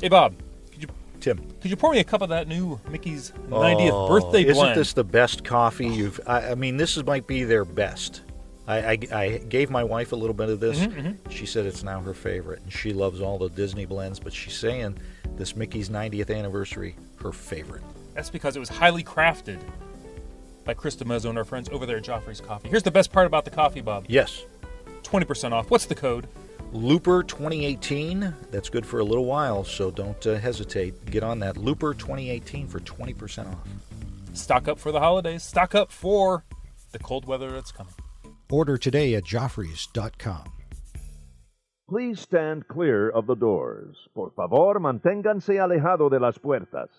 Hey, Bob. Tim. Could you pour me a cup of that new Mickey's 90th birthday blend? Isn't this the best coffee you've... I mean, this might be their best. I gave my wife a little bit of this. She said it's now her favorite. And she loves all the Disney blends, but she's saying this Mickey's 90th anniversary, her favorite. That's because it was highly crafted by Krista Mezzo and our friends over there at Joffrey's Coffee. Here's the best part about the coffee, Bob. Yes. 20% off. What's the code? Looper 2018. That's good for a little while, so don't hesitate. Get on that. Looper 2018 for 20% off. Stock up for the holidays. Stock up for the cold weather that's coming. Order today at Joffreys.com. Please stand clear of the doors. Por favor, manténganse alejado de las puertas.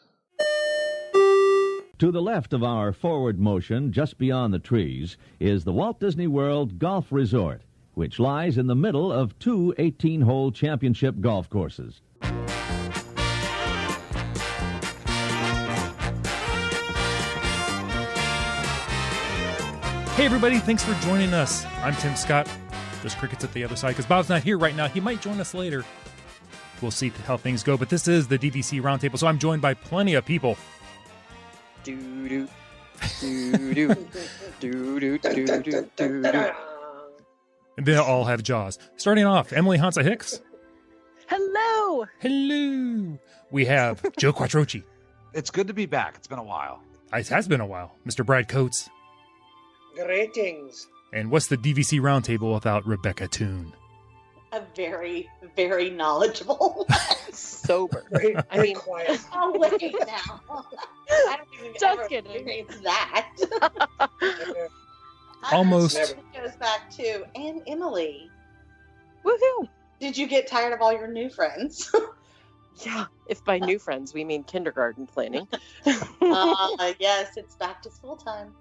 To the left of our forward motion, just beyond the trees, is the Walt Disney World Golf Resort, which lies in the middle of two 18-hole championship golf courses. Hey, everybody. Thanks for joining us. I'm Tim Scott. There's crickets at the other side because Bob's not here right now. He might join us later. We'll see how things go. But this is the DVC Roundtable, so I'm joined by plenty of people. Do-do. Do-do. Do-do. Do-do. Do-do. And they all have jaws. Starting off, Emily Hansa-Hicks. Hello. Hello. We have Joe Quattrochi. It's good to be back. It's been a while. It has been a while. Mr. Brad Coates. Greetings. And what's the DVC Roundtable without Rebecca Toone? A very, very knowledgeable. Sober. I mean, quiet. Oh, wait now. I don't even Just ever kidding. experience that. Almost. It goes back to, and Emily. Woohoo. Did you get tired of all your new friends? Yeah, if by new friends we mean kindergarten planning. Yes, it's back to school time.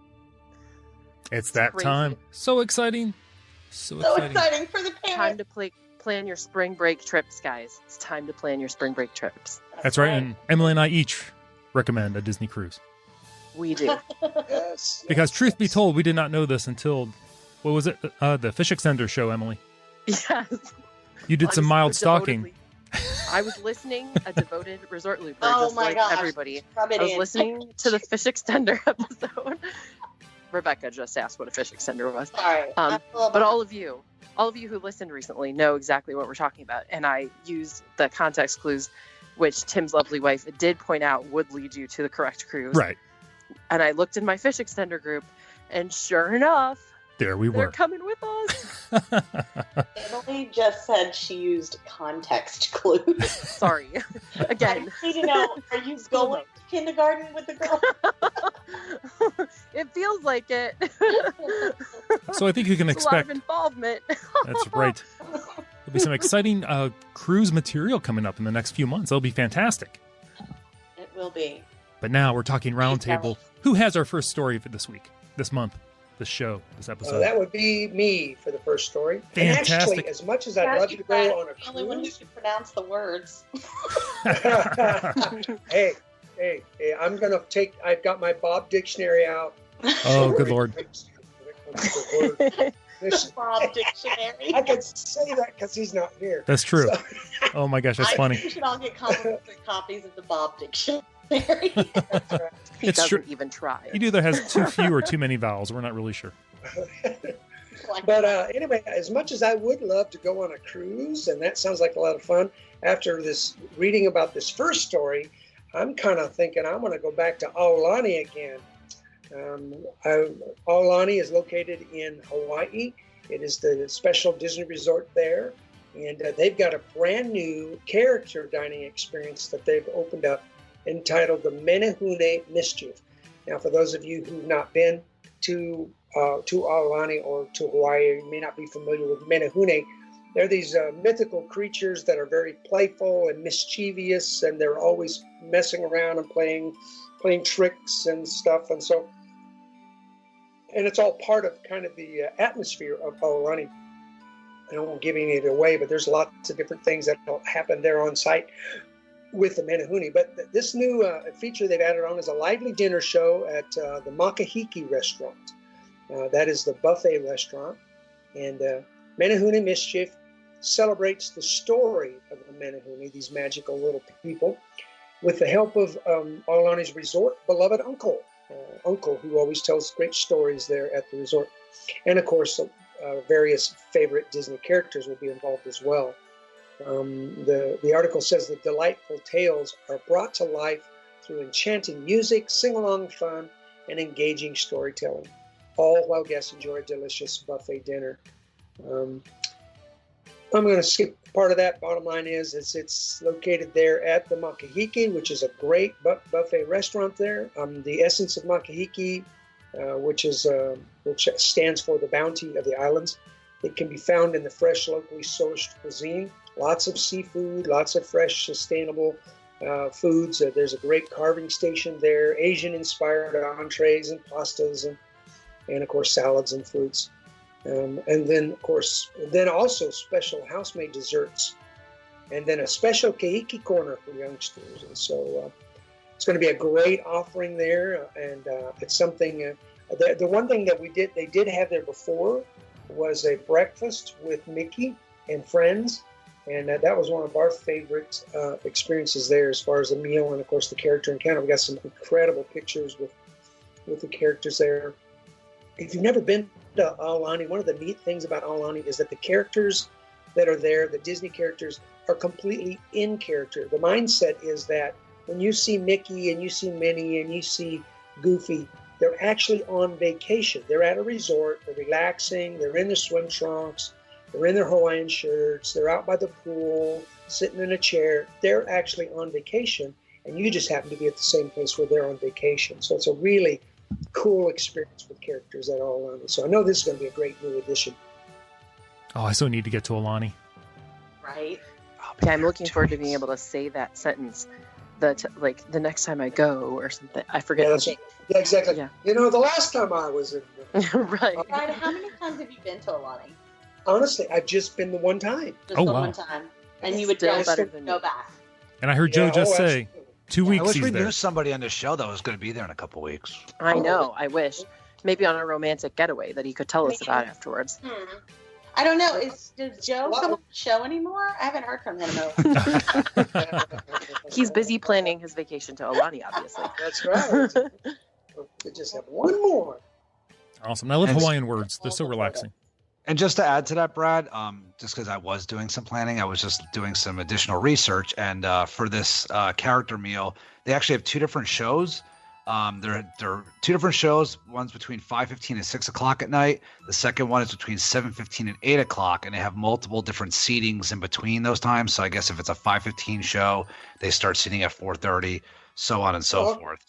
It's that crazy. time. So exciting. So exciting for the Time parents. to plan your spring break trips, guys. It's time to plan your spring break trips. That's right. And Emily and I each recommend a Disney cruise. We do. Yes. Because truth be told, we did not know this until, what was it? The Fish Extender show, Emily. Yes. You did some mild stalking. I was listening, a devoted Resort Looper, Oh just my like gosh. everybody. Rub it I was in. listening to the Fish Extender episode. Rebecca just asked what a fish extender was. Sorry. But all of you who listened recently know exactly what we're talking about. And I used the context clues, which Tim's lovely wife did point out would lead you to the correct cruise. Right. And I looked in my fish extender group, and sure enough, There we they're were. coming with us. Emily just said she used context clues. Sorry. Again. I need to know, are you going to kindergarten with the girl? It feels like it. So I think you can It's a lot expect. of involvement. That's right. There'll be some exciting cruise material coming up in the next few months. It'll be fantastic. It will be. But now we're talking roundtable. Who has our first story for this week, this month, this show, this episode? That would be me for the first story. Fantastic. And actually, as much as I'd love to go on a The only one who cruise, can pronounce the words. hey, I'm gonna take. I've got my Bob dictionary out. Oh, good Lord. Bob Dictionary. I could say that because he's not here. That's true. So- Oh my gosh, that's I funny. think we should all get complimentary copies of the Bob Dictionary. That's right. He It's doesn't true. even try. It either has too few or too many vowels. We're not really sure. But anyway, as much as I would love to go on a cruise, and that sounds like a lot of fun, after this reading about this first story, I'm kind of thinking I'm going to go back to Aulani again. Aulani is located in Hawaii. It is the special Disney resort there, and they've got a brand new character dining experience that they've opened up entitled the Menehune Mischief. Now, for those of you who've not been to Aulani or to Hawaii, you may not be familiar with Menehune. They're these mythical creatures that are very playful and mischievous, and they're always messing around and playing tricks and stuff. And it's all part of kind of the atmosphere of Aulani. I won't give any of it away, but there's lots of different things that happen there on site with the Menehune. But this new feature they've added on is a lively dinner show at the Makahiki restaurant. That is the buffet restaurant. And Menehune Mischief celebrates the story of the Menehune, these magical little people, with the help of Aulani's resort beloved uncle, who always tells great stories there at the resort. And of course, various favorite Disney characters will be involved as well. The article says the delightful tales are brought to life through enchanting music, sing-along fun, and engaging storytelling, all while guests enjoy a delicious buffet dinner. I'm going to skip part of that. Bottom line is it's located there at the Makahiki, which is a great buffet restaurant there. The essence of Makahiki, which stands for the bounty of the islands. It can be found in the fresh, locally sourced cuisine. Lots of seafood, lots of fresh, sustainable foods. There's a great carving station there, Asian-inspired entrees and pastas, and of course salads and fruits. And then, of course, also special house-made desserts, and then a special keiki corner for youngsters. And so it's going to be a great offering there, and it's something. The one thing that they did have there before was a breakfast with Mickey and friends, and that was one of our favorite experiences there as far as the meal and, of course, the character encounter. We got some incredible pictures with the characters there. If you've never been to Aulani, one of the neat things about Aulani is that the characters that are there, the Disney characters, are completely in character. The mindset is that when you see Mickey and you see Minnie and you see Goofy, they're actually on vacation. They're at a resort, they're relaxing, they're in their swim trunks, they're in their Hawaiian shirts, they're out by the pool, sitting in a chair. They're actually on vacation, and you just happen to be at the same place where they're on vacation. So it's a really cool experience with characters that are all around it. So I know this is going to be a great new addition. Oh, I so need to get to Aulani. Right? Yeah, I'm looking forward to being able to say that sentence like the next time I go or something. I forget. Yeah, that's right. Yeah, exactly. Yeah. You know, the last time I was in... Right. Brian, how many times have you been to Aulani? Honestly, I've just been the one time. Just Oh, the wow. one time. And you would Still just better than go me. back. And I heard Joe just say absolutely. 2 I weeks wish he's we there. knew somebody on the show that was going to be there in a couple weeks. I know. I wish. Maybe on a romantic getaway that he could tell us about afterwards. I don't know. Does Joe come on the show anymore? I haven't heard from him. He's busy planning his vacation to Aulani, obviously. That's right. We just have one more. Awesome. I love And- Hawaiian words. They're so relaxing. And just to add to that, Brad, just because I was doing some planning, I was just doing some additional research. And for this character meal, they actually have two different shows. There are two different shows. One's between 5:15 and 6 o'clock at night. The second one is between 7:15 and 8 o'clock. And they have multiple different seatings in between those times. So I guess if it's a 5:15 show, they start seating at 4:30, so on and so forth.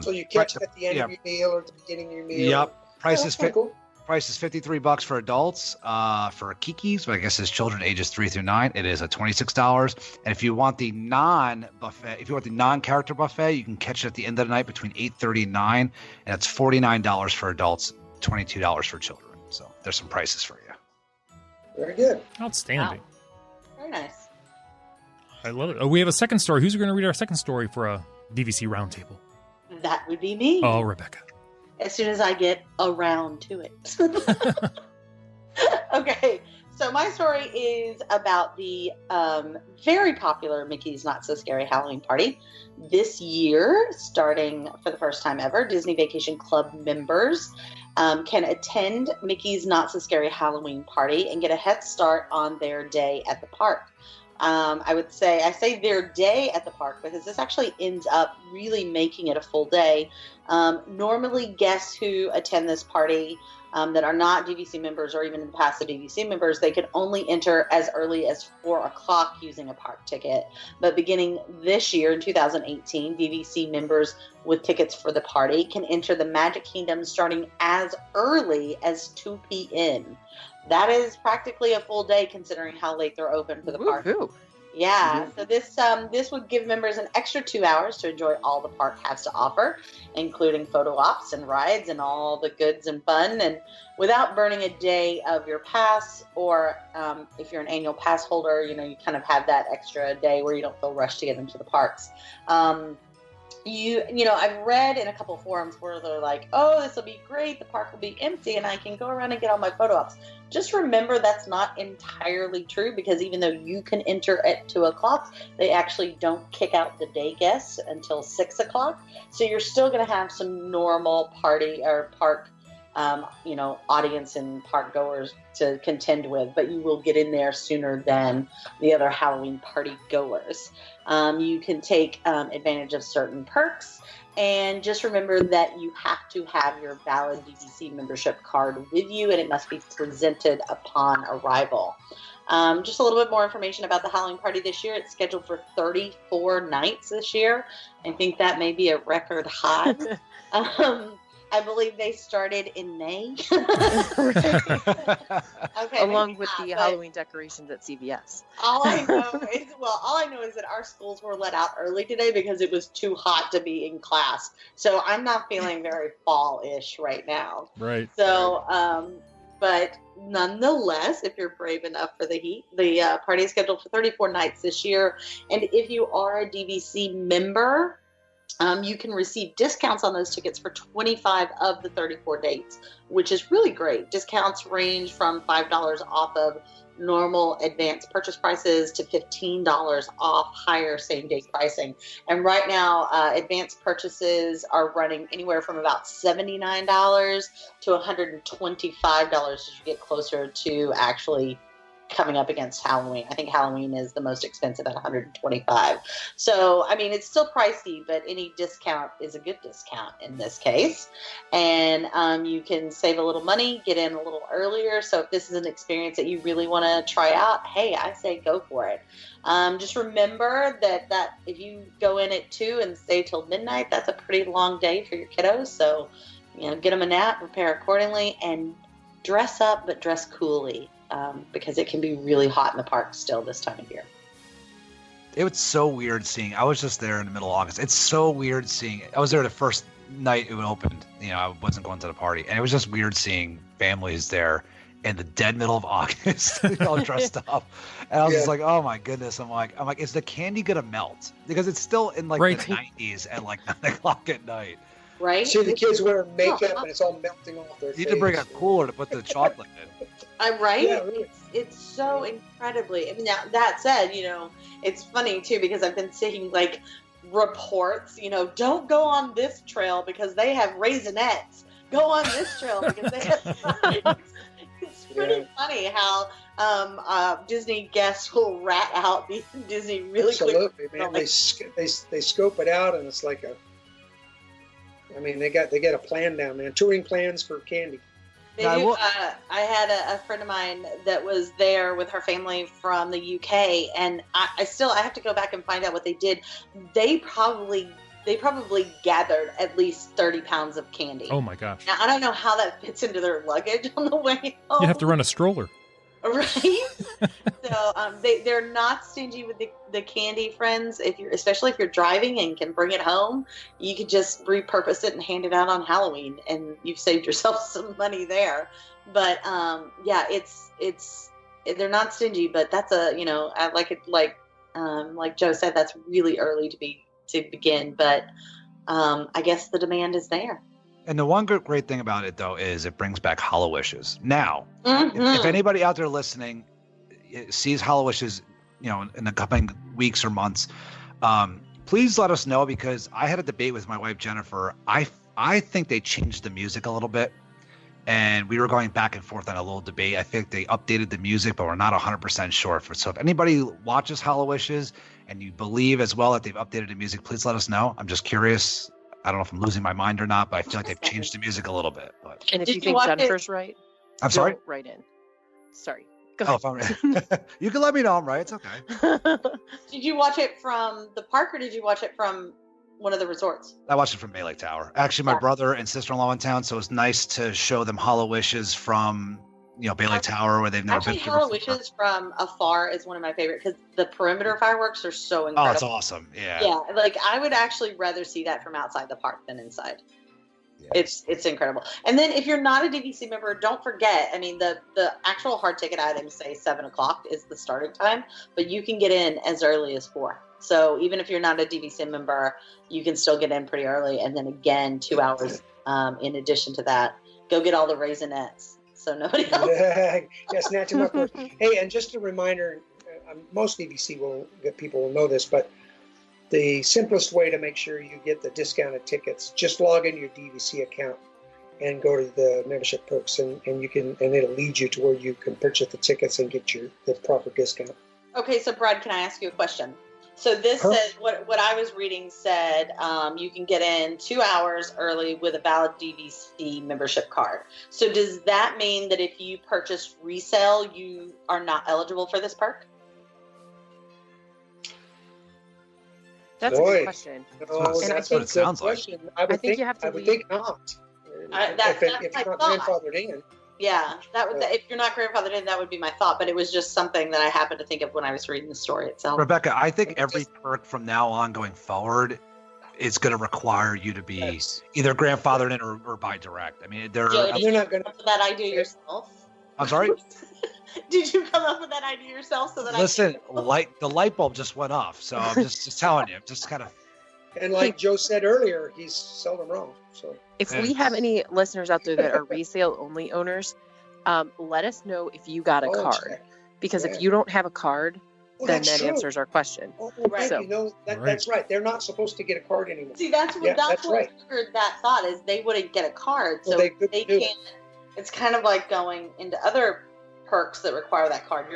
So you catch it at the end of your meal or at the beginning of your meal. Yep. Price is cool. Price is $53 for adults. For Kiki's, but I guess it's children ages 3 through 9, it is at $26. And if you want the non-buffet, if you want the non-character buffet, you can catch it at the end of the night between 8:30 and 9, and it's $49 for adults, $22 for children. So there's some prices for you. Very good. Outstanding. Wow. Very nice. I love it. Oh, we have a second story. Who's going to read our second story for a DVC Roundtable? That would be me. Oh, Rebecca. As soon as I get around to it. Okay, so my story is about the very popular Mickey's Not So Scary Halloween Party. This year, starting for the first time ever, Disney Vacation Club members can attend Mickey's Not So Scary Halloween Party and get a head start on their day at the park. I say their day at the park because this actually ends up really making it a full day. Normally, guests who attend this party that are not DVC members or even in the past the DVC members, they could only enter as early as 4 o'clock using a park ticket. But beginning this year in 2018, DVC members with tickets for the party can enter the Magic Kingdom starting as early as 2 p.m. That is practically a full day considering how late they're open for the park. Woo-hoo. Yeah, so this would give members an extra 2 hours to enjoy all the park has to offer, including photo ops and rides and all the goods and fun, and without burning a day of your pass, or if you're an annual pass holder, you kind of have that extra day where you don't feel rushed to get into the parks. I've read in a couple forums where they're like, oh, this will be great, the park will be empty and I can go around and get all my photo ops. Just remember that's not entirely true, because even though you can enter at 2:00, they actually don't kick out the day guests until 6:00. So you're still going to have some normal party or park audience and park goers to contend with, but you will get in there sooner than the other Halloween party goers. You can take advantage of certain perks, and just remember that you have to have your valid DVC membership card with you, and it must be presented upon arrival. Just a little bit more information about the Halloween party this year. It's scheduled for 34 nights this year. I think that may be a record high. I believe they started in May. Okay, along with the Halloween decorations at CVS. All I know is that our schools were let out early today because it was too hot to be in class. So I'm not feeling very fall-ish right now. Right. So, but nonetheless, if you're brave enough for the heat, the party is scheduled for 34 nights this year. And if you are a DVC member, you can receive discounts on those tickets for 25 of the 34 dates, which is really great. Discounts range from $5 off of normal advanced purchase prices to $15 off higher same-day pricing. And right now, advanced purchases are running anywhere from about $79 to $125 as you get closer to actually coming up against Halloween. I think Halloween is the most expensive at $125. So, I mean, it's still pricey, but any discount is a good discount in this case. And you can save a little money, get in a little earlier. So if this is an experience that you really want to try out, hey, I say go for it. Just remember that if you go in at 2 and stay till midnight, that's a pretty long day for your kiddos. So, get them a nap, prepare accordingly, and dress up, but dress coolly. Because it can be really hot in the park still this time of year. It was so weird seeing. I was just there in the middle of August. It's so weird seeing. I was there the first night it opened. I wasn't going to the party, and it was just weird seeing families there in the dead middle of August, all dressed up. And I was just like, oh my goodness. I'm like, is the candy gonna melt? Because it's still in the 90s at 9:00 at night. Right. See the kids wearing makeup and it's all melting off their face. You need to bring a cooler to put the chocolate in. Right? Yeah, really. It's so incredibly. I mean, now that said, it's funny too because I've been seeing reports. Don't go on this trail because they have Raisinets. Go on this trail because they have. It's pretty funny how Disney guests will rat out Disney really quick. Absolutely, man. They scope it out and it's like a. I mean, they got a plan down there. Touring plans for candy. They do. I had a friend of mine that was there with her family from the UK, and I have to go back and find out what they did. They probably gathered at least 30 pounds of candy. Oh my gosh! Now I don't know how that fits into their luggage on the way home. You have to run a stroller. Right. So they're not stingy with the candy, friends. Especially if you're driving and can bring it home, you could just repurpose it and hand it out on Halloween, and you've saved yourself some money there. But it's they're not stingy, but that's I like it like Joe said, that's really early to begin. But I guess the demand is there. And the one great thing about it, though, is it brings back Hallowishes. Now, if anybody out there listening sees Hallowishes, in the coming weeks or months, please let us know, because I had a debate with my wife, Jennifer. I think they changed the music a little bit, and we were going back and forth on a little debate. I think they updated the music, but we're not 100% sure. So if anybody watches Hallowishes and you believe as well that they've updated the music, please let us know. I'm just curious. I don't know if I'm losing my mind or not, but I feel like they've changed the music a little bit. But. And if you think Jennifer's right, I'm sorry? Right in. Sorry. Go ahead. If I'm right. You can let me know I'm right. It's okay. Did you watch it from the park or did you watch it from one of the resorts? I watched it from Bay Lake Tower. Actually, my brother and sister-in-law in town, so it was nice to show them Hallowishes from Bay Lake Tower, where they've never been. Actually, Hallowishes from afar is one of my favorite because the perimeter fireworks are so incredible. Oh, it's awesome! Yeah. Yeah, I would actually rather see that from outside the park than inside. Yeah. It's incredible. And then if you're not a DVC member, don't forget. I mean, the actual hard ticket items say 7:00 is the starting time, but you can get in as early as 4. So even if you're not a DVC member, you can still get in pretty early. And then again, 2 hours in addition to that. Go get all the Raisinets so nobody else. Yeah, snatch them up. Hey, and just a reminder, most DVC people will know this, but the simplest way to make sure you get the discounted tickets, just log in your DVC account and go to the membership perks, and it'll lead you to where you can purchase the tickets and get the proper discount. Okay, so Brad, can I ask you a question? So this says, what I was reading said you can get in 2 hours early with a valid DVC membership card. So does that mean that if you purchase resale, you are not eligible for this perk? That's a good question. That's what it sounds like. I would think not. That's if you're not grandfathered in. Yeah, if you're not grandfathered in, that would be my thought. But it was just something that I happened to think of when I was reading the story itself. Rebecca, I think every perk from now on going forward is going to require you to be either grandfathered in or buy direct. I mean, they're not going to come up with that idea yourself. I'm sorry? Did you come up with that idea yourself? Listen, the light bulb just went off. So I'm just telling you, just kind of. And like Joe said earlier, he's seldom wrong. So if we have any listeners out there that are resale only owners, let us know if you got a card. Because if you don't have a card, then that answers our question. Right. So, that's right. They're not supposed to get a card anymore. See, that's what triggered that thought is they wouldn't get a card. So they can't. It's kind of like going into other perks that require that card.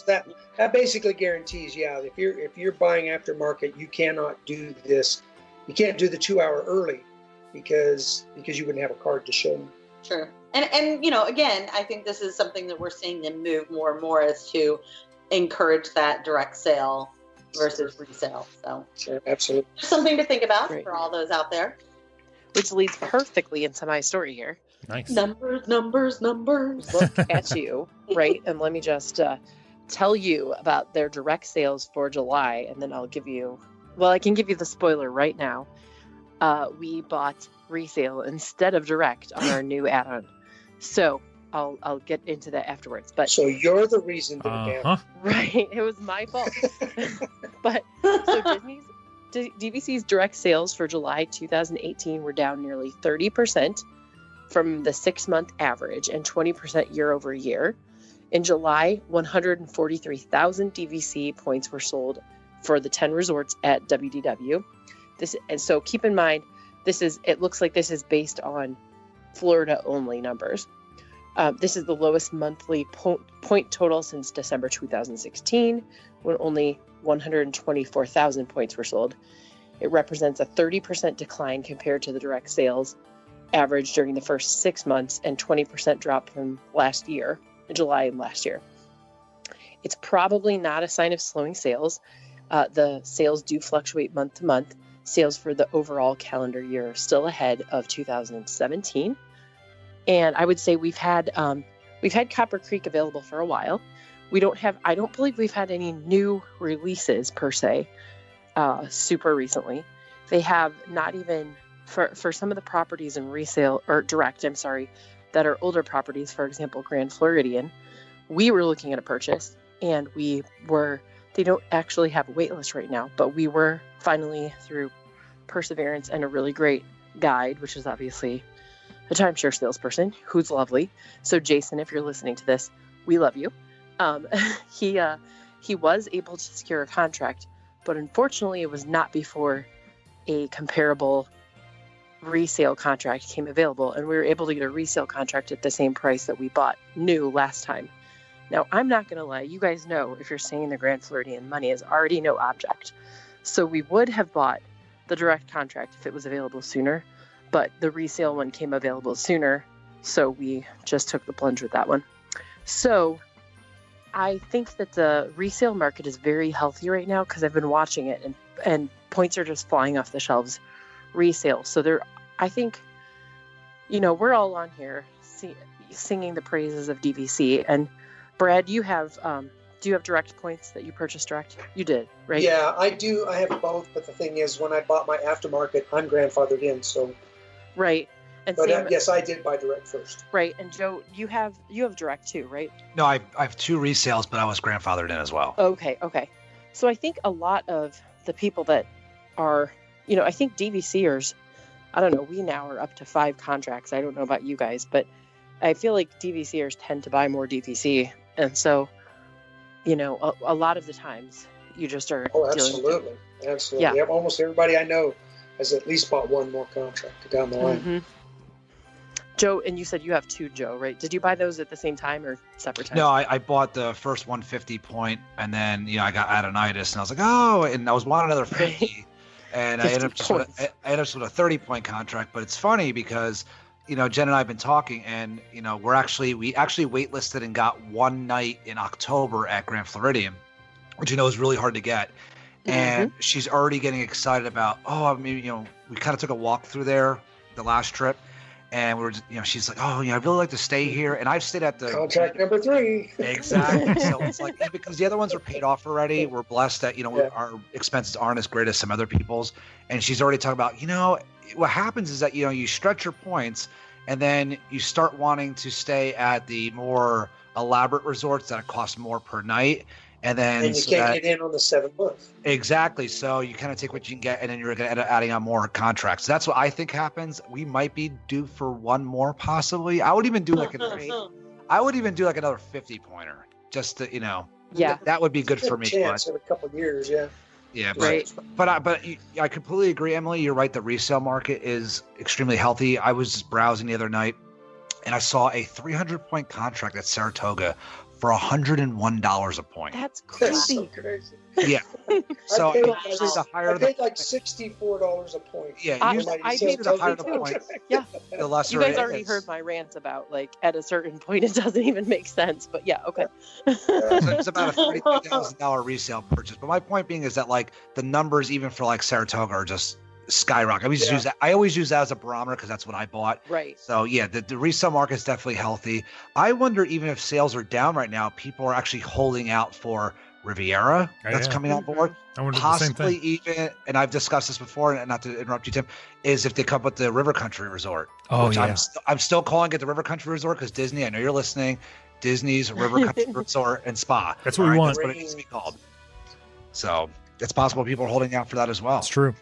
That basically guarantees, if you're buying aftermarket, you cannot do this. You can't do the 2 hour early because you wouldn't have a card to show them. Sure. And again, I think this is something that we're seeing them move more and more as to encourage that direct sale versus resale. So sure, absolutely. Something to think about for all those out there. Which leads perfectly into my story here. Nice. Numbers. Look at you, right? And let me just tell you about their direct sales for July, and then I can give you the spoiler right now. We bought resale instead of direct on our new add-on. So I'll get into that afterwards. But so you're the reason to down. Right. It was my fault. But so DVC's direct sales for July 2018 were down nearly 30% from the 6-month average and 20% year over year. In July, 143,000 DVC points were sold for the 10 resorts at WDW. And so keep in mind, it looks like this is based on Florida only numbers. This is the lowest monthly point total since December 2016, when only 124,000 points were sold. It represents a 30% decline compared to the direct sales average during the first 6 months and 20% drop from last year, July of last year. It's probably not a sign of slowing sales. The sales do fluctuate month to month. Sales for the overall calendar year are still ahead of 2017. And I would say we've had Copper Creek available for a while. I don't believe we've had any new releases per se, super recently. They have not even for some of the properties in resale or direct, that are older properties, for example, Grand Floridian. We were looking at a purchase and they don't actually have a wait list right now, but we were finally through perseverance and a really great guide, which is obviously a timeshare salesperson who's lovely. So Jason, if you're listening to this, we love you. He was able to secure a contract, but unfortunately it was not before a comparable resale contract came available, and we were able to get a resale contract at the same price that we bought new last time. Now, I'm not going to lie. You guys know if you're staying in the Grand Floridian, money is already no object. So we would have bought the direct contract if it was available sooner, but the resale one came available sooner, so we just took the plunge with that one. So I think that the resale market is very healthy right now because I've been watching it, and points are just flying off the shelves. Resale. So I think, we're all on here singing the praises of DVC. And Brad, do you have direct points that you purchased direct? You did, right? Yeah, I do. I have both. But the thing is, when I bought my aftermarket, I'm grandfathered in. So. Right. And yes, I did buy direct first. Right. And Joe, you have direct too, right? No, I have 2 resales, but I was grandfathered in as well. Okay. So I think a lot of the people that are, you know, I think DVCers, I don't know, we now are up to 5 contracts. I don't know about you guys, but I feel like DVCers tend to buy more DVC. And so, you know, a lot of the times you just are. Oh, absolutely. Absolutely. Yeah. Almost everybody I know has at least bought one more contract down the line. Mm-hmm. Joe, and you said you have 2, Joe, right? Did you buy those at the same time or separate times? No, I bought the first 150 point, and then, you know, I got adenitis, and I was like, oh, and I was wanting another 50. And I ended up just with a 30-point contract. But it's funny because, you know, Jen and I have been talking, and, you know, we actually waitlisted and got one night in October at Grand Floridian, which, you know, is really hard to get. And she's already getting excited about, I mean, you know, we kind of took a walk through there the last trip. And we were, you know, she's like, oh, yeah, I'd really like to stay here. And I've stayed at the contract number 3. Exactly. So it's like, because the other ones are paid off already. We're blessed that, you know, our expenses aren't as great as some other people's. And she's already talking about, you know, what happens is that, you know, you stretch your points and then you start wanting to stay at the more elaborate resorts that cost more per night. And then you can't get in on the 7th month. Exactly. So you kind of take what you can get, and then you're going to end up adding on more contracts. So that's what I think happens. We might be due for one more, possibly. I would even do like another 50-pointer, just to, you know. Yeah, that would be good for me. Chance in a couple of years, yeah. Yeah, right. But I completely agree, Emily. You're right. The resale market is extremely healthy. I was just browsing the other night, and I saw a 300-point contract at Saratoga for $101 a point. That's crazy. That's so crazy. Yeah. So I paid like $64 a point. Yeah, I paid the higher the point. Yeah. The lesser you guys it already is. heard my rants about, like, at a certain point it doesn't even make sense. But yeah, okay. So it's about a $30,000 resale purchase. But my point being is that, like, the numbers even for like Saratoga are just skyrocket. I always use that as a barometer because that's what I bought. Right. So yeah, the resale market is definitely healthy. I wonder, even if sales are down right now, people are actually holding out for Riviera that's coming on board. I wonder Possibly the same thing. even, and I've discussed this before, and not to interrupt you, Tim, is if they come up with the River Country Resort. Oh, which yeah. I'm still calling it the River Country Resort because Disney, I know you're listening, Disney's River Country Resort and Spa. That's what we want. That's what it needs to be called. So it's possible people are holding out for that as well. It's true.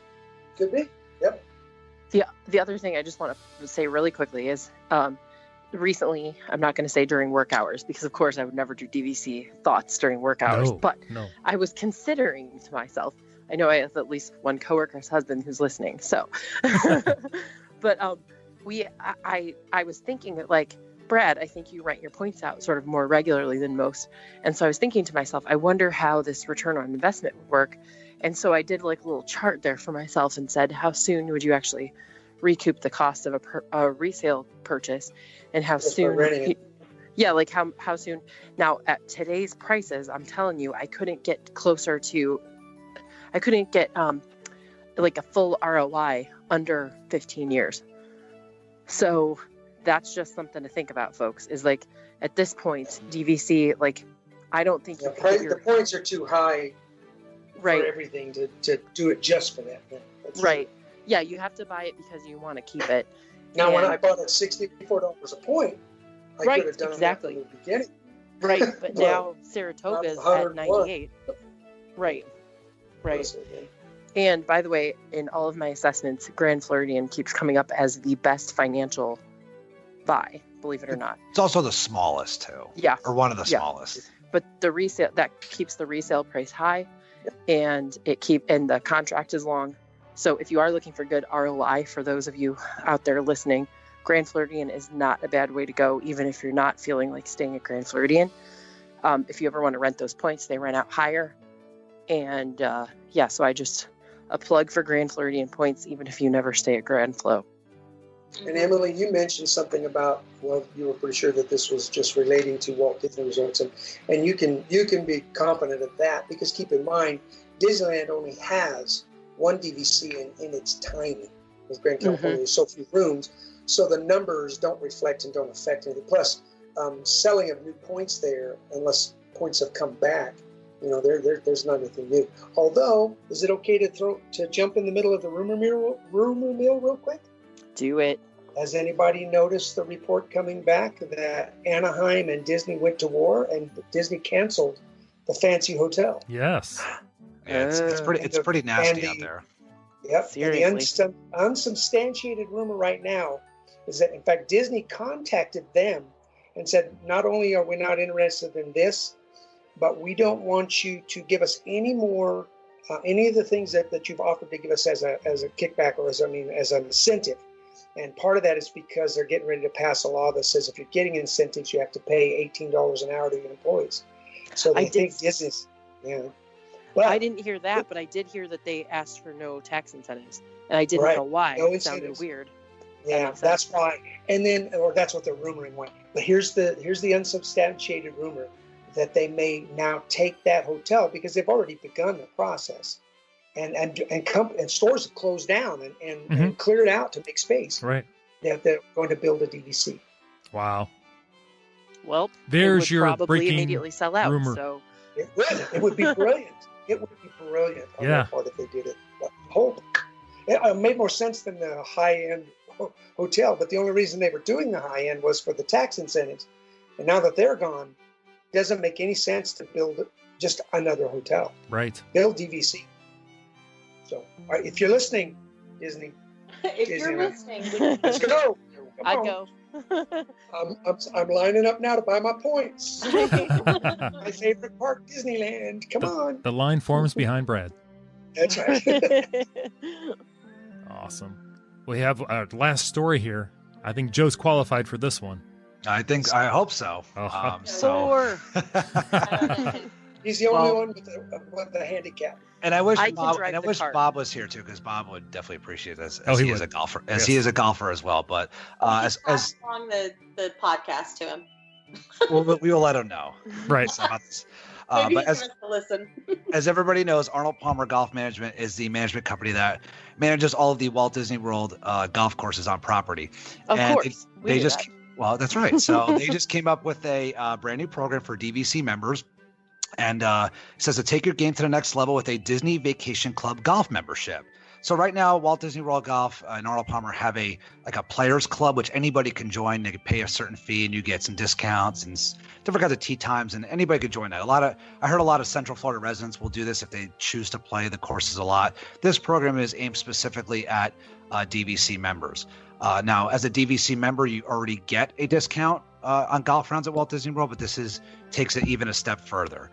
Could be. Yep. The other thing I just want to say really quickly is recently, I'm not going to say during work hours, because of course I would never do DVC thoughts during work hours, but I was considering to myself, I know I have at least one coworker's husband who's listening. So, but I was thinking that, like, Brad, I think you rent your points out sort of more regularly than most. And so I was thinking to myself, I wonder how this return on investment would work. And so I did like a little chart there for myself and said, how soon would you actually recoup the cost of a resale purchase, and how soon? Like how soon? Now at today's prices, I'm telling you, I couldn't get like a full ROI under 15 years. So that's just something to think about, folks, is like at this point, DVC, like, I don't think the points are too high for everything to do it just for that. Right. Yeah, you have to buy it because you want to keep it. Now, when I bought at $64 a point, I could have done it from the beginning. Right, but now Saratoga's at 98. Right. And by the way, in all of my assessments, Grand Floridian keeps coming up as the best financial buy, believe it or not. It's also the smallest too. Yeah. Or one of the smallest. But the resale, that keeps the resale price high, and the contract is long. So if you are looking for good ROI, for those of you out there listening, Grand Floridian is not a bad way to go, even if you're not feeling like staying at Grand Floridian. If you ever want to rent those points, they rent out higher. And so I just a plug for Grand Floridian points, even if you never stay at Grand Flo. And Emily, you mentioned something about, well, you were pretty sure that this was just relating to Walt Disney Resorts, and you can be confident of that, because keep in mind, Disneyland only has one DVC and it's tiny. With Grand California, there's so few rooms, so the numbers don't reflect and don't affect anything. Plus, selling of new points there, unless points have come back, there's not anything new. Although, is it okay to jump in the middle of the rumor mill real quick? Do it. Has anybody noticed the report coming back that Anaheim and Disney went to war and Disney canceled the Fancy Hotel? Yes. Yeah, it's pretty nasty out there. Yep. Seriously. And the unsubstantiated rumor right now is that, in fact, Disney contacted them and said, not only are we not interested in this, but we don't want you to give us any more, any of the things that you've offered to give us as a kickback or as an incentive. And part of that is because they're getting ready to pass a law that says if you're getting incentives, you have to pay $18 an hour to your employees. So they think Disney's, Well, I didn't hear that, but I did hear that they asked for no tax incentives, and I didn't know why. No it sounded incentives. Weird. Yeah, that's why. And then, or that's what they're rumoring went. But here's the unsubstantiated rumor that they may now take that hotel because they've already begun the process, and stores have closed down and cleared out to make space. Right. They're going to build a DVC. Wow. Well, there's it would your probably breaking immediately sell out. rumor. So It would be brilliant. It would be brilliant on their part if they did it. But it made more sense than the high-end hotel. But the only reason they were doing the high-end was for the tax incentives. And now that they're gone, it doesn't make any sense to build just another hotel. Right. Build DVC. So if you're listening, Disney. You're listening. Let's go. I'd go. I'm lining up now to buy my points. My favorite park, Disneyland. Come on. The line forms behind Brad. That's right. Awesome. We have our last story here. I think Joe's qualified for this one. I hope so. He's the only one with the handicap. And I wish Bob was here too, because Bob would definitely appreciate this. He is a golfer, he is a golfer as well. But as along the podcast to him. we will let him know. Right. Maybe but listen. As everybody knows, Arnold Palmer Golf Management is the management company that manages all of the Walt Disney World golf courses on property. Of course. Well, that's right. So they just came up with a brand new program for DVC members. And it says to take your game to the next level with a Disney Vacation Club golf membership. So right now, Walt Disney World Golf and Arnold Palmer have a players club, which anybody can join. They can pay a certain fee, and you get some discounts and different kinds of tee times, and anybody could join that. I heard a lot of Central Florida residents will do this if they choose to play the courses a lot. This program is aimed specifically at DVC members. Now, as a DVC member, you already get a discount on golf rounds at Walt Disney World, but this takes it even a step further.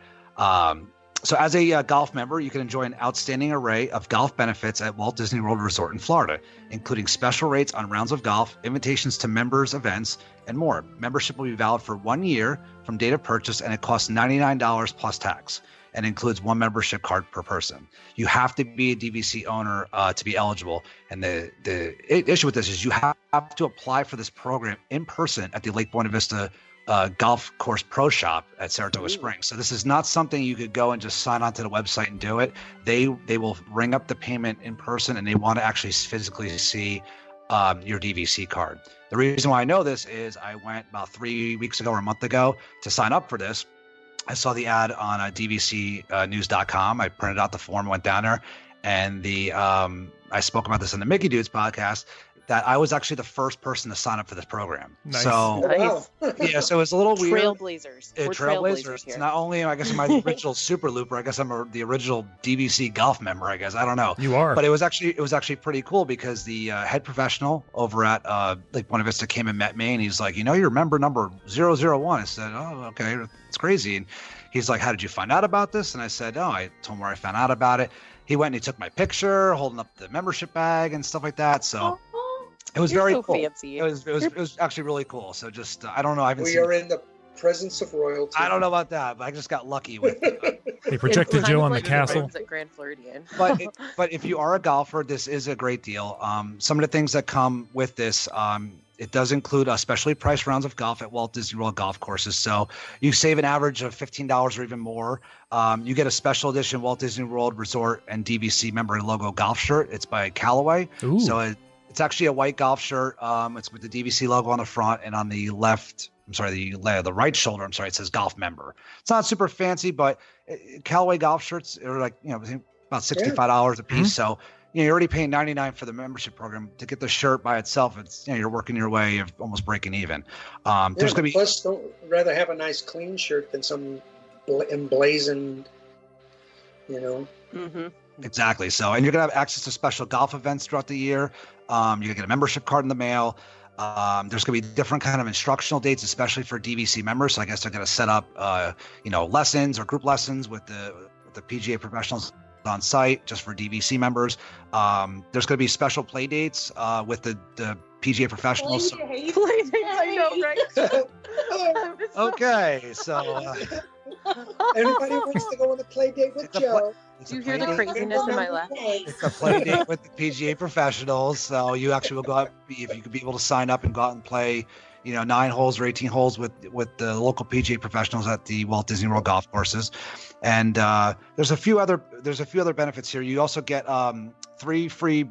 So as a golf member, you can enjoy an outstanding array of golf benefits at Walt Disney World Resort in Florida, including special rates on rounds of golf, invitations to members' events, and more. Membership will be valid for 1 year from date of purchase, and it costs $99 plus tax and includes one membership card per person. You have to be a DVC owner to be eligible. And the issue with this is you have to apply for this program in person at the Lake Buena Vista golf course pro shop at Saratoga Springs. So this is not something you could go and just sign onto the website and do it. They will ring up the payment in person, and they want to actually physically see your DVC card. The reason why I know this is I went about 3 weeks ago or a month ago to sign up for this. I saw the ad on DVCnews.com. I printed out the form, went down there, and I spoke about this in the Mickey Dudes podcast, that I was actually the first person to sign up for this program. Nice. So yeah, so it's a little weird. Trailblazers. We're trailblazers It's not only, I guess, I'm the original Super Looper. I guess I'm the original DVC golf member. I guess I don't know. You are. But it was actually pretty cool because the head professional over at Lake Buena Vista came and met me, and he's like, you're member number 001. I said, oh, okay, it's crazy. And he's like, how did you find out about this? And I said, I told him where I found out about it. He went and he took my picture, holding up the membership bag and stuff like that. So. It was very cool. Fancy. It was actually really cool. So just I don't know. We are in the presence of royalty. I don't know about that, but I just got lucky with it. They projected Joe on the castle. At Grand Floridian. But if you are a golfer, this is a great deal. Some of the things that come with this, it does include specially priced rounds of golf at Walt Disney World golf courses. So you save an average of $15 or even more. You get a special edition Walt Disney World Resort and DVC member logo golf shirt. It's by Callaway. Ooh. So it's actually a white golf shirt. It's with the DVC logo on the front, and on the the right shoulder, it says golf member. It's not super fancy, but Callaway golf shirts are like, about $65 a piece. Mm-hmm. So, you're already paying $99 for the membership program. To get the shirt by itself, it's, you're working your way of almost breaking even. There's going to be. Plus, don't rather have a nice clean shirt than some emblazoned, you know. Mm-hmm. Exactly. So, and you're going to have access to special golf events throughout the year. You're going to get a membership card in the mail. There's going to be different kind of instructional dates, especially for DVC members. So I guess they're going to set up, lessons or group lessons with the PGA professionals on site just for DVC members. There's going to be special play dates with the PGA professionals. Play dates, I know, right? Okay, so Everybody wants to go on a play date with Joe. Do you hear the craziness in my laugh? It's a play date with the PGA professionals. So you actually will go out, if you could be able to sign up and go out and play, 9 holes or 18 holes with the local PGA professionals at the Walt Disney World golf courses. And there's a few other benefits here. You also get 3 free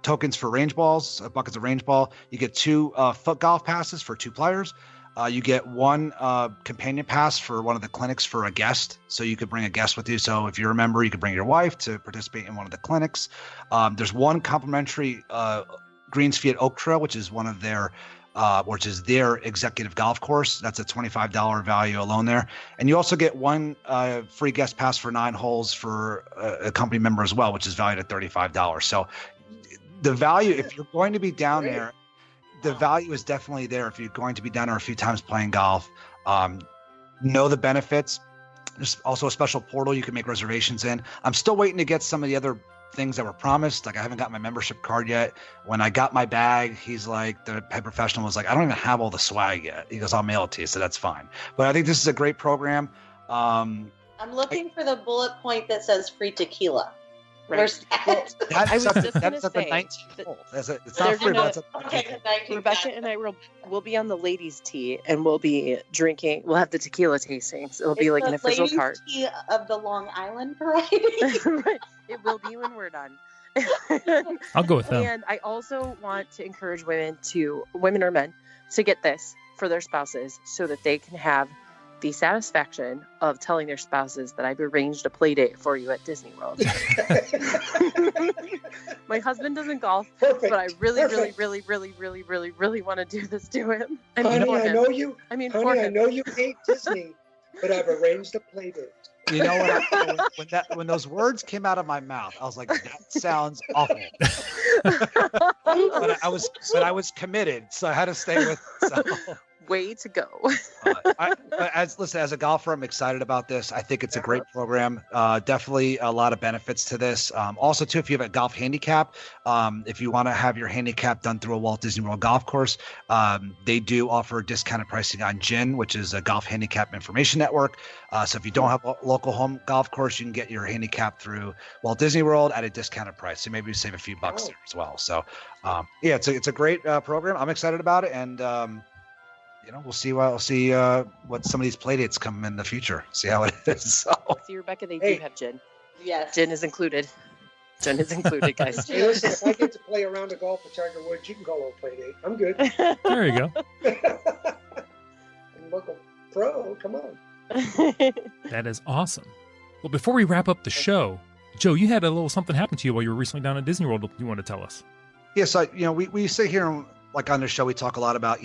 tokens for range balls, buckets of range ball. You get 2 foot golf passes for 2 players. You get 1 companion pass for one of the clinics for a guest. So you could bring a guest with you. So if you're a member, you could bring your wife to participate in one of the clinics. There's 1 complimentary greens fee at Oak Trail, which is their executive golf course. That's a $25 value alone there. And you also get 1 free guest pass for 9 holes for a company member as well, which is valued at $35. So the value, if you're going to be down there, the value is definitely there. If you're going to be down there a few times playing golf, know the benefits. There's also a special portal you can make reservations in. I'm still waiting to get some of the other things that were promised. Like I haven't got my membership card yet. When I got my bag, he's like, the head professional was like, I don't even have all the swag yet. He goes, I'll mail it to you. So that's fine. But I think this is a great program. I'm looking for the bullet point that says free tequila. Right. Where's that? I was just going to that's at the say 19th hole. It's not free, but it's at the 19th hole. Rebecca and I will be on the ladies' tee, and we'll be drinking. We'll have the tequila tastings. It'll be like an official card. Tea of the Long Island variety. Right. It will be when we're done. I'll go with them. And I also want to encourage women or men, to get this for their spouses so that they can have the satisfaction of telling their spouses that I've arranged a play date for you at Disney World. My husband doesn't golf, but I really want to do this to him. Honey, I know you hate Disney, but I've arranged a play date. You know what? When those words came out of my mouth, I was like, that sounds awful. but I was committed, so I had to stay with it. So. Way to go. As a golfer, I'm excited about this. I think it's a great program. Definitely a lot of benefits to this. Also, too, if you have a golf handicap, if you want to have your handicap done through a Walt Disney World golf course, they do offer discounted pricing on GIN, which is a golf handicap information network. So if you don't have a local home golf course, you can get your handicap through Walt Disney World at a discounted price. So maybe you save a few bucks there as well. So it's a great program. I'm excited about it, and we'll see what some of these play dates come in the future. See how it is. So. See, Rebecca, they do have gin. Yes. Gin is included. Gin is included, guys. Hey, listen, if I get to play around a golf with Tiger Woods, you can call it a play date. I'm good. There you go. I'm local pro. Come on. That is awesome. Well, before we wrap up the show, Joe, you had a little something happen to you while you were recently down at Disney World. You want to tell us? Yes, we sit here and like on the show, we talk a lot about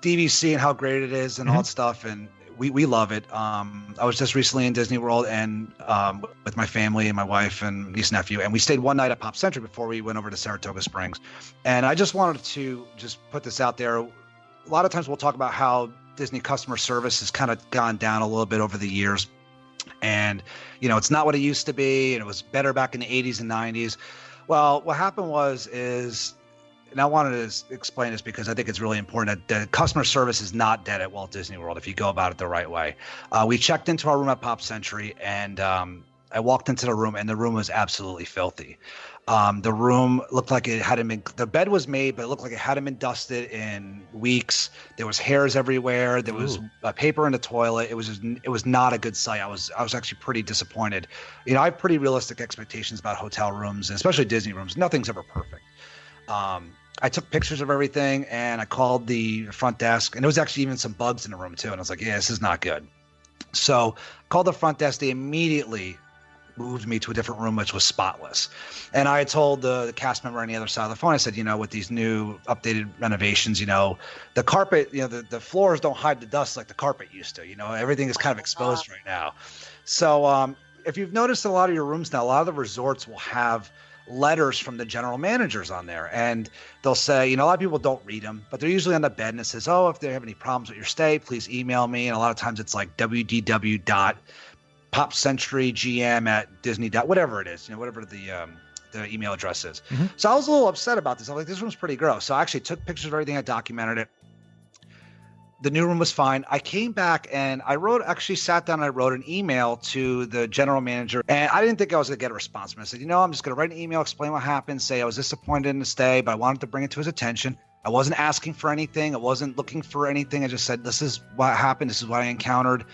DVC and how great it is and all that stuff, and we love it. I was just recently in Disney World and with my family and my wife and niece and nephew, and we stayed one night at Pop Century before we went over to Saratoga Springs. And I just wanted to just put this out there. A lot of times we'll talk about how Disney customer service has kind of gone down a little bit over the years, and it's not what it used to be, and it was better back in the 80s and 90s. Well, what happened is and I wanted to explain this because I think it's really important that customer service is not dead at Walt Disney World if you go about it the right way. We checked into our room at Pop Century, and I walked into the room, and the room was absolutely filthy. The room looked like it hadn't been – the bed was made, but it looked like it hadn't been dusted in weeks. There was hairs everywhere. There was paper in the toilet. It was not a good sight. I was actually pretty disappointed. I have pretty realistic expectations about hotel rooms, and especially Disney rooms. Nothing's ever perfect. I took pictures of everything, and I called the front desk, and there was actually even some bugs in the room too. And I was like, yeah, this is not good. So called the front desk. They immediately moved me to a different room, which was spotless. And I had told the cast member on the other side of the phone, I said, with these new updated renovations, the carpet, the floors don't hide the dust like the carpet used to, everything is kind of exposed right now. So, if you've noticed a lot of your rooms now, a lot of the resorts will have letters from the general managers on there, and they'll say, a lot of people don't read them, but they're usually on the bed, and it says, oh, if they have any problems with your stay, please email me. And a lot of times it's like www.popcenturygm@disney. Whatever it is, whatever the email address is. So I was a little upset about this. I was like, this room's pretty gross. So I actually took pictures of everything. I documented it. The new room was fine. I came back and I sat down and I wrote an email to the general manager, and I didn't think I was going to get a response. I said, I'm just going to write an email, explain what happened, say I was disappointed in the stay, but I wanted to bring it to his attention. I wasn't asking for anything. I wasn't looking for anything. I just said, this is what happened. This is what I encountered,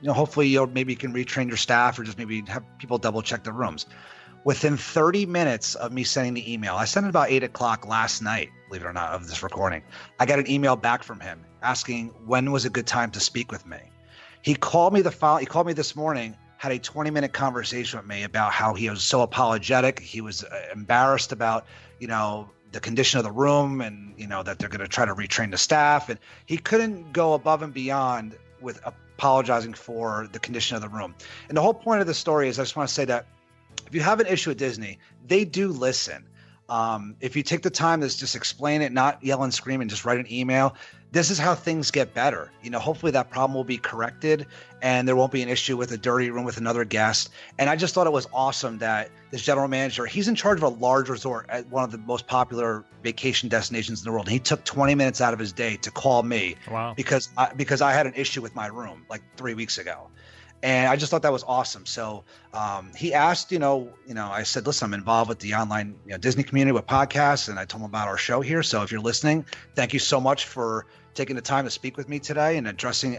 hopefully maybe you can retrain your staff or just maybe have people double check the rooms. Within 30 minutes of me sending the email, I sent it about 8 o'clock last night, believe it or not, of this recording. I got an email back from him asking when was a good time to speak with me. He called me this morning, had a 20-minute conversation with me about how he was so apologetic. He was embarrassed about, the condition of the room and, that they're going to try to retrain the staff. And he couldn't go above and beyond with apologizing for the condition of the room. And the whole point of the story is I just want to say that if you have an issue with Disney, they do listen. If you take the time to just explain it, not yell and scream and just write an email, this is how things get better. Hopefully that problem will be corrected and there won't be an issue with a dirty room with another guest. And I just thought it was awesome that this general manager, he's in charge of a large resort at one of the most popular vacation destinations in the world. And he took 20 minutes out of his day to call me. Wow. because I had an issue with my room like 3 weeks ago. And I just thought that was awesome. So he asked, I said, listen, I'm involved with the online Disney community with podcasts. And I told him about our show here. So if you're listening, thank you so much for taking the time to speak with me today and addressing.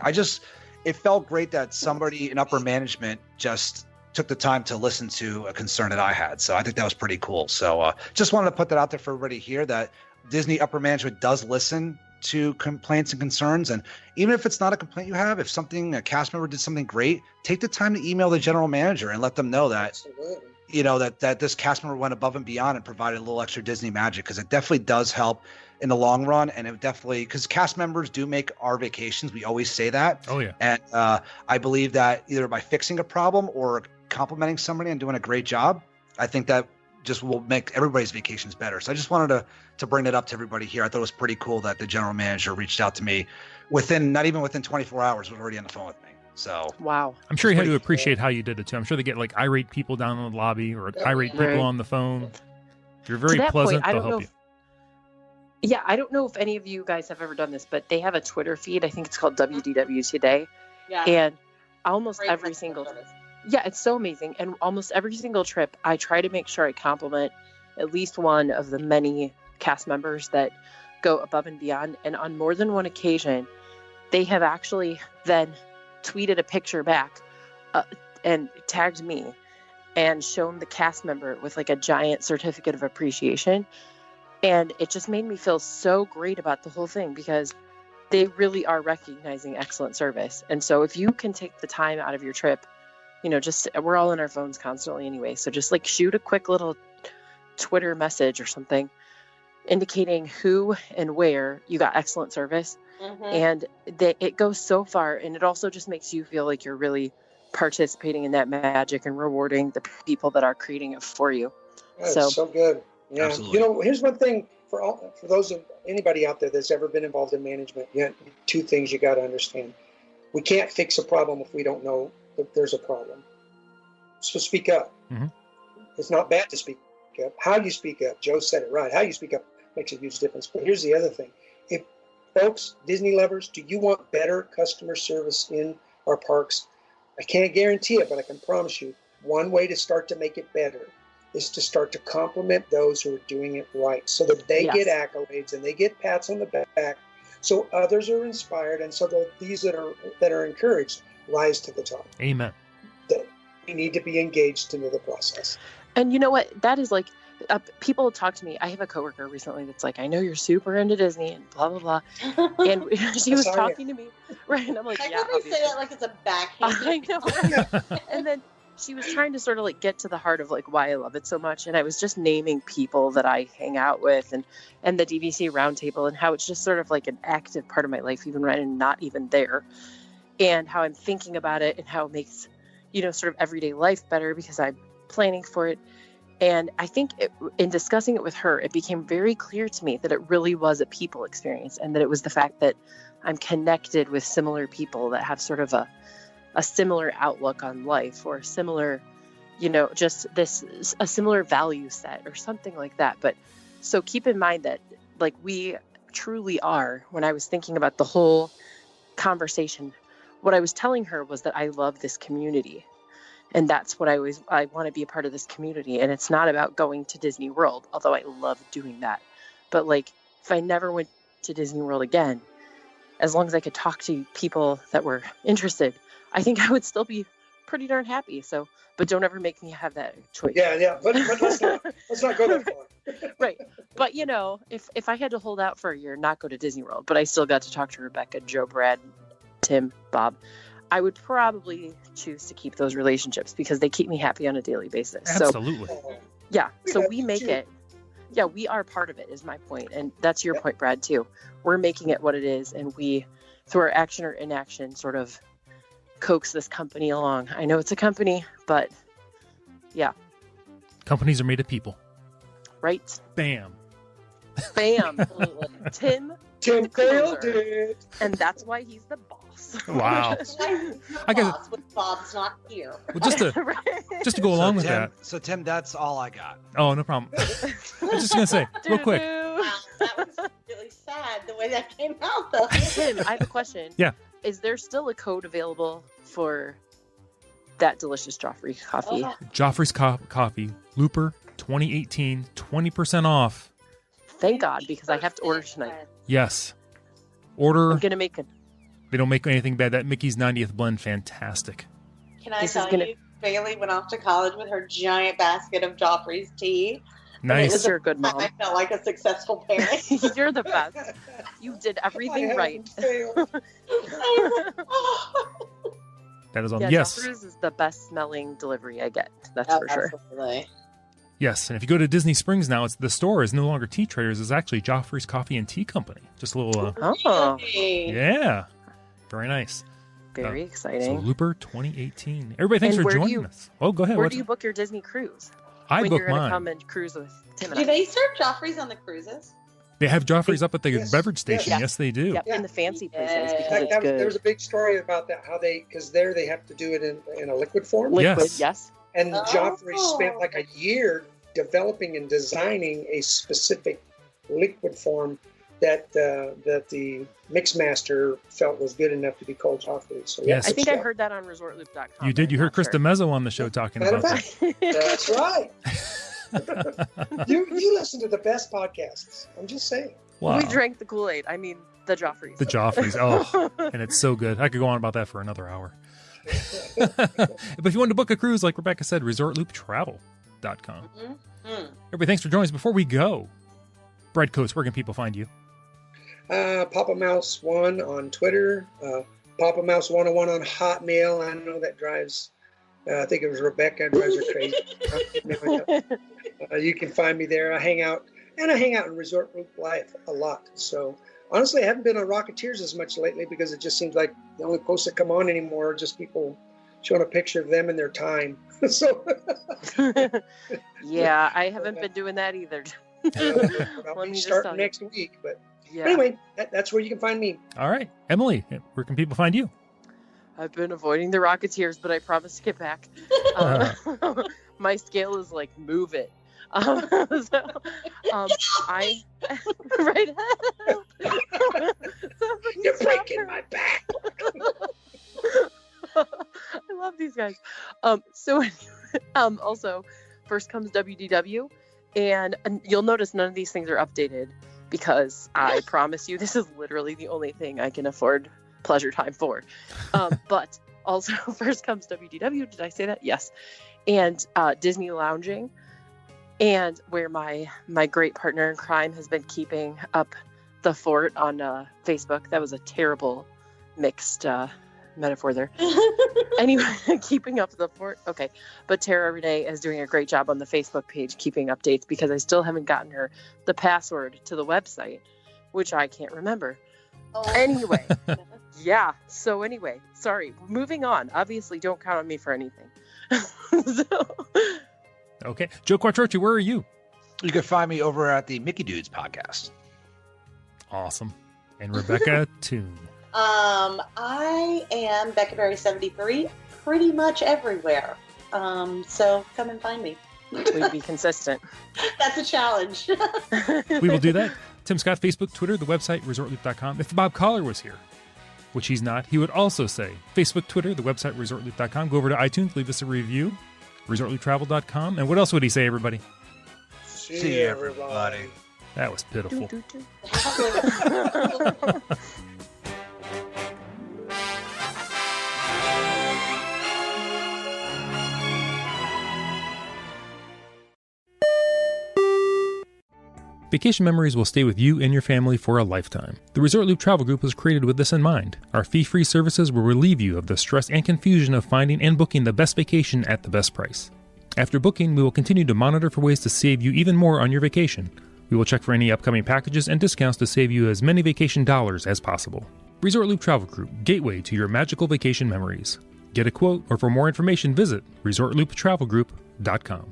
It felt great that somebody in upper management just took the time to listen to a concern that I had. So I think that was pretty cool. So just wanted to put that out there for everybody here that Disney upper management does listen to complaints and concerns. And even if it's not a complaint you have, if a cast member did something great, take the time to email the general manager and let them know that, that this cast member went above and beyond and provided a little extra Disney magic, because it definitely does help in the long run. And it definitely, because cast members do make our vacations. We always say that. Oh yeah. And I believe that either by fixing a problem or complimenting somebody and doing a great job, I think that just will make everybody's vacations better. So I just wanted to bring that up to everybody here. I thought it was pretty cool that the general manager reached out to me not even within 24 hours, was already on the phone with me. So wow. I'm sure you had to appreciate how you did it too. I'm sure they get like irate people down in the lobby or irate people on the phone. If you're very pleasant, they'll help you. Yeah, I don't know if any of you guys have ever done this, but they have a Twitter feed. I think it's called WDW Today. Yeah. And almost every single yeah, it's so amazing. And almost every single trip, I try to make sure I compliment at least one of the many cast members that go above and beyond. And on more than one occasion, they have actually then tweeted a picture back and tagged me and shown the cast member with like a giant certificate of appreciation. And it just made me feel so great about the whole thing, because they really are recognizing excellent service. And so if you can take the time out of your trip, we're all on our phones constantly anyway. So just like shoot a quick little Twitter message or something indicating who and where you got excellent service. Mm-hmm. And it goes so far. And it also just makes you feel like you're really participating in that magic and rewarding the people that are creating it for you. That's so good. Yeah. Absolutely. Here's one thing for anybody out there that's ever been involved in management. Two things you got to understand. We can't fix a problem if we don't know that there's a problem. So speak up. Mm-hmm. It's not bad to speak up. How you speak up, Joe said it right. How you speak up makes a huge difference. But here's the other thing. If folks, Disney lovers, do you want better customer service in our parks? I can't guarantee it, but I can promise you one way to start to make it better is to start to compliment those who are doing it right, so that they get accolades and they get pats on the back, so others are inspired, and so that these that are encouraged rise to the top. Amen. That we need to be engaged into the process. And you know what? That is like, people talk to me. I have a coworker recently that's like, I know you're super into Disney and blah, blah, blah. And she was talking to me. Right. And I'm like, yeah. They say that like it's a backhand. I know. Right? And then she was trying to sort of like get to the heart of like why I love it so much. And I was just naming people that I hang out with and the DVC Roundtable and how it's just sort of like an active part of my life, even when I'm not even there. And how I'm thinking about it and how it makes sort of everyday life better because I'm planning for it. And I think in discussing it with her, it became very clear to me that it really was a people experience, and that it was the fact that I'm connected with similar people that have sort of a similar outlook on life, or similar, just a similar value set or something like that. But so keep in mind that like we truly are, when I was thinking about the whole conversation, what I was telling her was that I love this community. And that's what I want to be a part of this community. And it's not about going to Disney World, although I love doing that. But like, if I never went to Disney World again, as long as I could talk to people that were interested, I think I would still be pretty darn happy. So, but don't ever make me have that choice. Yeah. But let's not go that far. Right. But if I had to hold out for a year, not go to Disney World, but I still got to talk to Rebecca, Joe, Brad, Tim, Bob, I would probably choose to keep those relationships because they keep me happy on a daily basis. Absolutely. So, yeah. So we make it. Yeah, we are part of it is my point. And that's your point, Brad, too. We're making it what it is. And we, through our action or inaction, sort of coax this company along. I know it's a company, but yeah. Companies are made of people. Right. Bam. Tim failed it. And that's why he's the boss. Wow. I guess when Bob's not here. Well, just to go along with that. So Tim, that's all I got. Oh, no problem. I was just gonna say real quick. Wow, that was really sad the way that came out, though. Tim, I have a question. Yeah. Is there still a code available for that delicious Joffrey coffee? Joffrey's coffee, Looper 2018, 20% off. Thank God, because I have to order tonight. Yes. Order. I'm gonna make it. They don't make anything bad. That Mickey's 90th blend, fantastic. Can I tell you, Bailey went off to college with her giant basket of Joffrey's tea. Nice. You're a good mom. I felt like a successful parent. You're the best. You did everything right. That is all. Yeah, yes. Joffrey's is the best smelling delivery I get. That's for sure. Absolutely. Yes, and if you go to Disney Springs now, the store is no longer Tea Traders. It's actually Joffrey's Coffee and Tea Company. Just a little. Yeah. Very nice. Very exciting. So Looper 2018. Everybody, thanks for joining us. Oh, go ahead. Where do you book your Disney cruise? I when book you're mine. Gonna come and cruise with Tim and I. Do they serve Joffrey's on the cruises? They have Joffrey's up at the beverage station. Yes, they do. Yep, in the fancy places. In fact, there was a big story about that, how because they have to do it in a liquid form. Liquid, yes. And Joffrey spent like a year developing and designing a specific liquid form that the mixmaster felt was good enough to be called Joffrey. So yes, I think I heard that on ResortLoop.com. You did. You heard Chris DeMezzo on the show talking about that. That's right. you listen to the best podcasts. I'm just saying. Wow. We drank the Kool-Aid. I mean, the Joffreys. The Joffreys. Oh, and it's so good. I could go on about that for another hour. But if you want to book a cruise, like Rebecca said, ResortLoopTravel.com. Everybody, thanks for joining us. Before we go, Bread Coats, where can people find you? Papa Mouse 1 on Twitter, Papa Mouse 101 on Hotmail. I know that drives, I think it was Rebecca, drives her crazy. You can find me there. I hang out in Resort Loop Life a lot. So honestly, I haven't been on Rocketeers as much lately because it just seems like the only posts that come on anymore are just people showing a picture of them and their time. So yeah, I haven't been doing that either. I'll be starting next week, but anyway, that's where you can find me. All right, Emily, where can people find you? I've been avoiding the Rocketeers, but I promise to get back. My scale is like move it. I right. You're breaking my back. I love these guys. So also, first comes WDW, and you'll notice none of these things are updated because I promise you this is literally the only thing I can afford pleasure time for. But also, first comes WDW. Did I say that? Yes. And Disney Lounging, and where my great partner in crime has been keeping up the fort on Facebook. That was a terrible mixed metaphor there. Anyway, keeping up the fort. Okay. But Tara Renee is doing a great job on the Facebook page keeping updates because I still haven't gotten her the password to the website, which I can't remember. Anyway, Yeah. So anyway, sorry. Moving on. Obviously, don't count on me for anything. Okay. Joe Quattrochi, where are you? You can find me over at the Mickey Dudes podcast. Awesome. And Rebecca Toon. I am BeccaBerry73 pretty much everywhere. So come and find me. We'd be consistent. That's a challenge. We will do that. Tim Scott, Facebook, Twitter, the website, ResortLoop.com. If Bob Collar was here, which he's not, he would also say Facebook, Twitter, the website, ResortLoop.com. Go over to iTunes, leave us a review, ResortLoopTravel.com. And what else would he say, everybody? See you, everybody. That was pitiful. Vacation memories will stay with you and your family for a lifetime. The Resort Loop Travel Group was created with this in mind. Our fee-free services will relieve you of the stress and confusion of finding and booking the best vacation at the best price. After booking, we will continue to monitor for ways to save you even more on your vacation. We will check for any upcoming packages and discounts to save you as many vacation dollars as possible. Resort Loop Travel Group, gateway to your magical vacation memories. Get a quote, or for more information, visit ResortLoopTravelGroup.com.